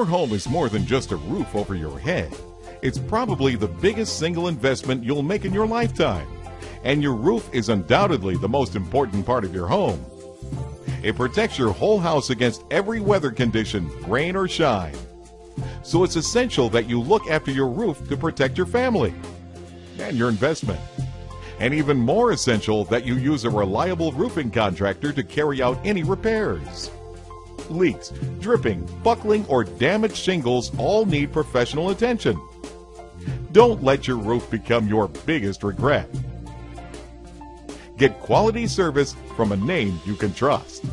Your home is more than just a roof over your head. It's probably the biggest single investment you'll make in your lifetime. And your roof is undoubtedly the most important part of your home. It protects your whole house against every weather condition, rain or shine. So it's essential that you look after your roof to protect your family and your investment. And even more essential that you use a reliable roofing contractor to carry out any repairs. Leaks, dripping, buckling, or damaged shingles all need professional attention. Don't let your roof become your biggest regret. Get quality service from a name you can trust.